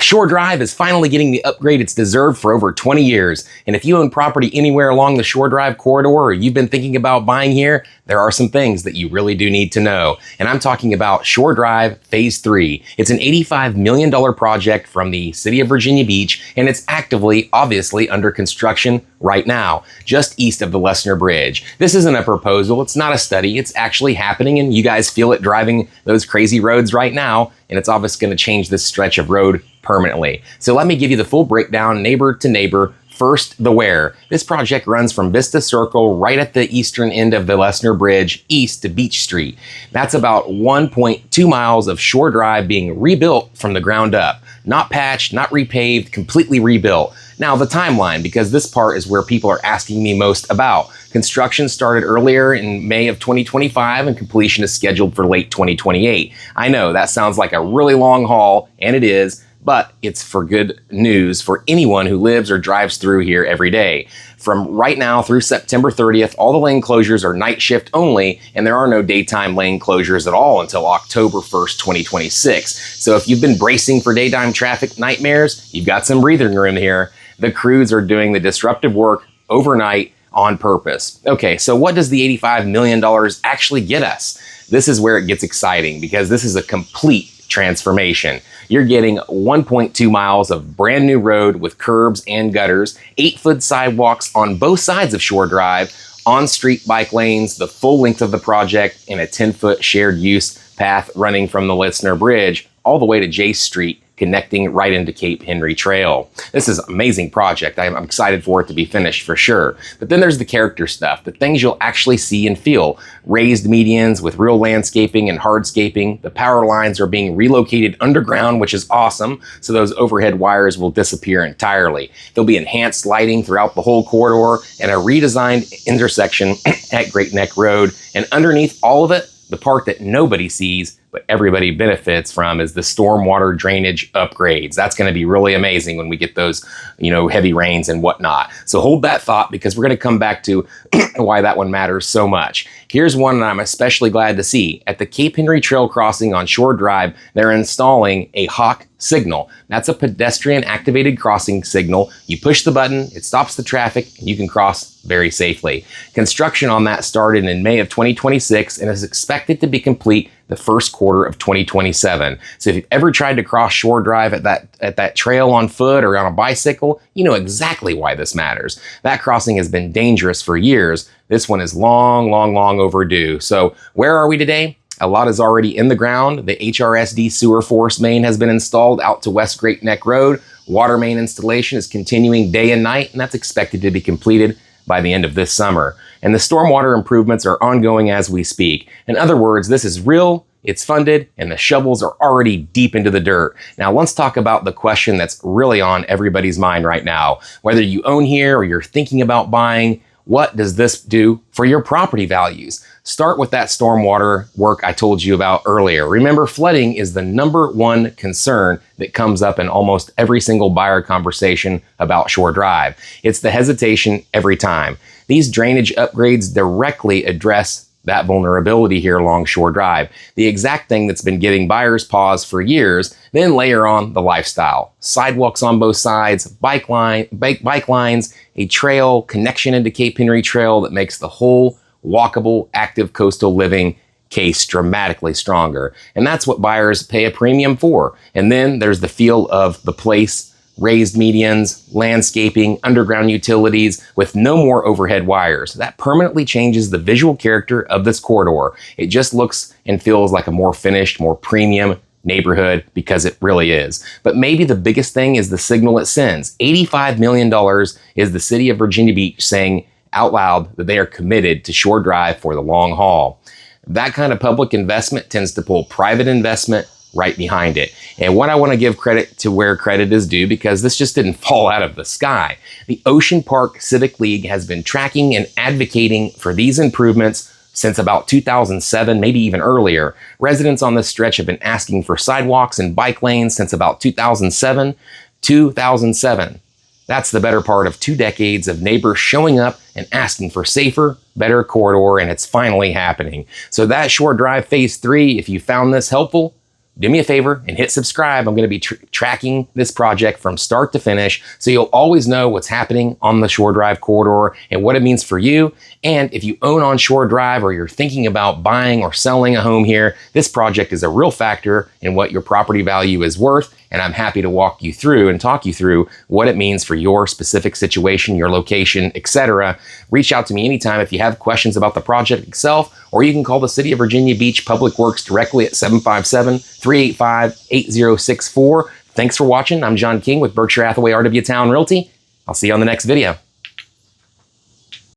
Shore Drive is finally getting the upgrade it's deserved for over 20 years. And if you own property anywhere along the Shore Drive corridor or you've been thinking about buying here, there are some things that you really do need to know. And I'm talking about Shore Drive Phase 3. It's an $85 million project from the city of Virginia Beach, and it's actively, obviously, under construction right now, just east of the Lesner Bridge. This isn't a proposal, it's not a study, it's actually happening, and you guys feel it driving those crazy roads right now, and it's obviously going to change this stretch of road permanently. So let me give you the full breakdown, neighbor to neighbor. First, the where. This project runs from Vista Circle right at the eastern end of the Lesner Bridge east to Beach Street. That's about 1.2 miles of Shore Drive being rebuilt from the ground up. Not patched, not repaved, completely rebuilt. Now the timeline, because this part is where people are asking me most about. Construction started earlier in May of 2025 and completion is scheduled for late 2028. I know that sounds like a really long haul, and it is, but it's for good news for anyone who lives or drives through here every day. From right now through September 30th, all the lane closures are night shift only, and there are no daytime lane closures at all until October 1st, 2026. So if you've been bracing for daytime traffic nightmares, you've got some breathing room here. The crews are doing the disruptive work overnight on purpose. Okay, so what does the $85 million actually get us? This is where it gets exciting because this is a complete transformation. You're getting 1.2 miles of brand new road with curbs and gutters, 8-foot sidewalks on both sides of Shore Drive, on-street bike lanes, the full length of the project, and a 10-foot shared use path running from the Lesner Bridge all the way to J Street, connecting right into Cape Henry Trail. This is an amazing project. I'm excited for it to be finished for sure. But then there's the character stuff, the things you'll actually see and feel. Raised medians with real landscaping and hardscaping. The power lines are being relocated underground, which is awesome, so those overhead wires will disappear entirely. There'll be enhanced lighting throughout the whole corridor and a redesigned intersection at Great Neck Road. And underneath all of it, the part that nobody sees but everybody benefits from is the stormwater drainage upgrades. That's going to be really amazing when we get those, heavy rains and whatnot. So hold that thought because we're going to come back to why that one matters so much. Here's one that I'm especially glad to see. At the Cape Henry Trail crossing on Shore Drive, they're installing a Hawk signal. That's a pedestrian activated crossing signal. You push the button, it stops the traffic, and you can cross very safely. Construction on that started in May of 2026 and is expected to be complete the first quarter of 2027. So if you've ever tried to cross Shore Drive at that trail on foot or on a bicycle, you know exactly why this matters. That crossing has been dangerous for years. This one is long, long, long overdue. So where are we today? A lot is already in the ground. The HRSD sewer force main has been installed out to West Great Neck Road. Water main installation is continuing day and night, and that's expected to be completed by the end of this summer. And the stormwater improvements are ongoing as we speak. In other words, this is real, it's funded, and the shovels are already deep into the dirt. Now let's talk about the question that's really on everybody's mind right now. Whether you own here or you're thinking about buying, what does this do for your property values? Start with that stormwater work I told you about earlier. Remember, flooding is the #1 concern that comes up in almost every single buyer conversation about Shore Drive. It's the hesitation every time. These drainage upgrades directly address that vulnerability here along Shore Drive. The exact thing that's been giving buyers pause for years, then layer on the lifestyle. Sidewalks on both sides, bike lines, a trail, connection into Cape Henry Trail that makes the whole walkable, active coastal living case dramatically stronger. And that's what buyers pay a premium for. And then there's the feel of the place, raised medians, landscaping, underground utilities with no more overhead wires. That permanently changes the visual character of this corridor. It just looks and feels like a more finished, more premium neighborhood because it really is. But maybe the biggest thing is the signal it sends. $85 million is the city of Virginia Beach saying out loud that they are committed to Shore Drive for the long haul. That kind of public investment tends to pull private investment right behind it. And what I want to give credit to where credit is due, because this just didn't fall out of the sky. The Ocean Park Civic League has been tracking and advocating for these improvements since about 2007, maybe even earlier. Residents on this stretch have been asking for sidewalks and bike lanes since about 2007. That's the better part of 2 decades of neighbors showing up and asking for safer, better corridor, and it's finally happening. So that Shore Drive Phase 3, if you found this helpful, do me a favor and hit subscribe. I'm going to be tracking this project from start to finish, so you'll always know what's happening on the Shore Drive corridor and what it means for you. And if you own on Shore Drive or you're thinking about buying or selling a home here, this project is a real factor in what your property value is worth. And I'm happy to walk you through and talk you through what it means for your specific situation, your location, etc. Reach out to me anytime if you have questions about the project itself, or you can call the City of Virginia Beach Public Works directly at 757-385-8064. Thanks for watching. I'm John King with Berkshire Hathaway RW Town Realty. I'll see you on the next video.